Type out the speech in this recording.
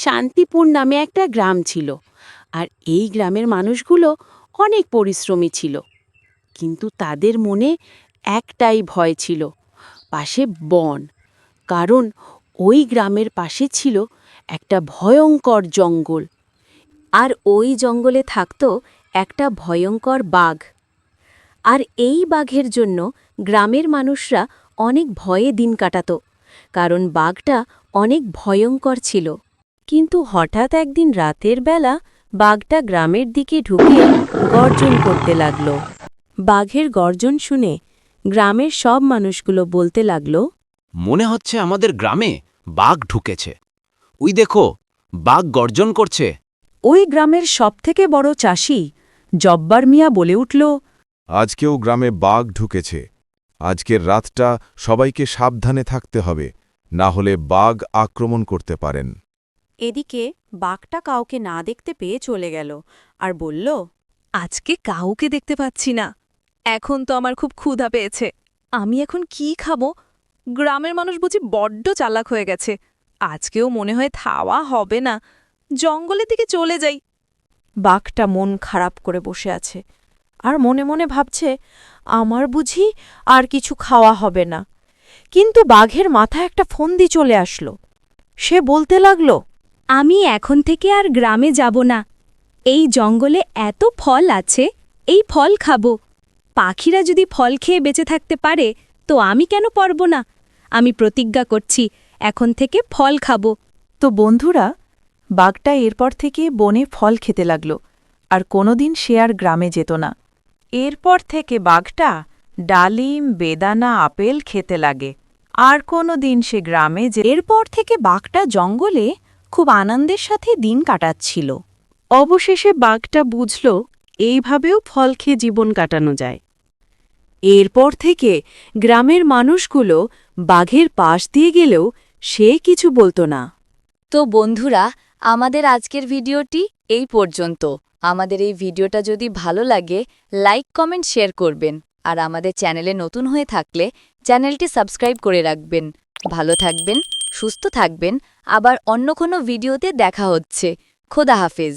শান্তিপুর নামে একটা গ্রাম ছিল। আর এই গ্রামের মানুষগুলো অনেক পরিশ্রমী ছিল, কিন্তু তাদের মনে একটাই ভয় ছিল, পাশে বন। কারণ ওই গ্রামের পাশে ছিল একটা ভয়ঙ্কর জঙ্গল। আর ওই জঙ্গলে থাকত একটা ভয়ঙ্কর বাঘ। আর এই বাঘের জন্য গ্রামের মানুষরা অনেক ভয়ে দিন কাটাত, কারণ বাঘটা অনেক ভয়ঙ্কর ছিল। কিন্তু হঠাৎ একদিন রাতের বেলা বাঘটা গ্রামের দিকে ঢুকে গর্জন করতে লাগল। বাঘের গর্জন শুনে গ্রামের সব মানুষগুলো বলতে লাগল, মনে হচ্ছে আমাদের গ্রামে বাঘ ঢুকেছে। ওই দেখো, বাঘ গর্জন করছে। ওই গ্রামের সবথেকে বড় চাষি জব্বার মিয়া বলে উঠল, আজকেও গ্রামে বাঘ ঢুকেছে। আজকের রাতটা সবাইকে সাবধানে থাকতে হবে, না হলে বাঘ আক্রমণ করতে পারেন। এদিকে বাঘটা কাউকে না দেখতে পেয়ে চলে গেল আর বলল, আজকে কাউকে দেখতে পাচ্ছি না। এখন তো আমার খুব ক্ষুধা পেয়েছে। আমি এখন কি খাবো? গ্রামের মানুষ বুঝি বড্ড চালাক হয়ে গেছে। আজকেও মনে হয় খাওয়া হবে না। জঙ্গলের দিকে চলে যাই। বাঘটা মন খারাপ করে বসে আছে আর মনে মনে ভাবছে, আমার বুঝি আর কিছু খাওয়া হবে না। কিন্তু বাঘের মাথায় একটা ফন্দি চলে আসলো। সে বলতে লাগল, আমি এখন থেকে আর গ্রামে যাব না। এই জঙ্গলে এত ফল আছে, এই ফল খাবো। পাখিরা যদি ফল খেয়ে বেঁচে থাকতে পারে, তো আমি কেন পারব না? আমি প্রতিজ্ঞা করছি, এখন থেকে ফল খাবো। তো বন্ধুরা, বাঘটা এরপর থেকে বনে ফল খেতে লাগল আর কোনোদিন সে আর গ্রামে যেত না। এরপর থেকে বাঘটা ডালিম, বেদানা, আপেল খেতে লাগে। আর কোনোদিন সে গ্রামে এরপর থেকে বাঘটা জঙ্গলে খুব আনন্দের সাথে দিন কাটাচ্ছিল। অবশেষে বাঘটা বুঝল এইভাবেও ফল খেয়ে জীবন কাটানো যায়। এরপর থেকে গ্রামের মানুষগুলো বাঘের পাশ দিয়ে গেলেও সে কিছু বলতো না। তো বন্ধুরা, আমাদের আজকের ভিডিওটি এই পর্যন্ত। আমাদের এই ভিডিওটা যদি ভালো লাগে, লাইক, কমেন্ট, শেয়ার করবেন। আর আমাদের চ্যানেলে নতুন হয়ে থাকলে চ্যানেলটি সাবস্ক্রাইব করে রাখবেন। ভালো থাকবেন, সুস্থ থাকবেন। আবার অন্য কোনো ভিডিওতে দেখা হচ্ছে। খোদা হাফেজ।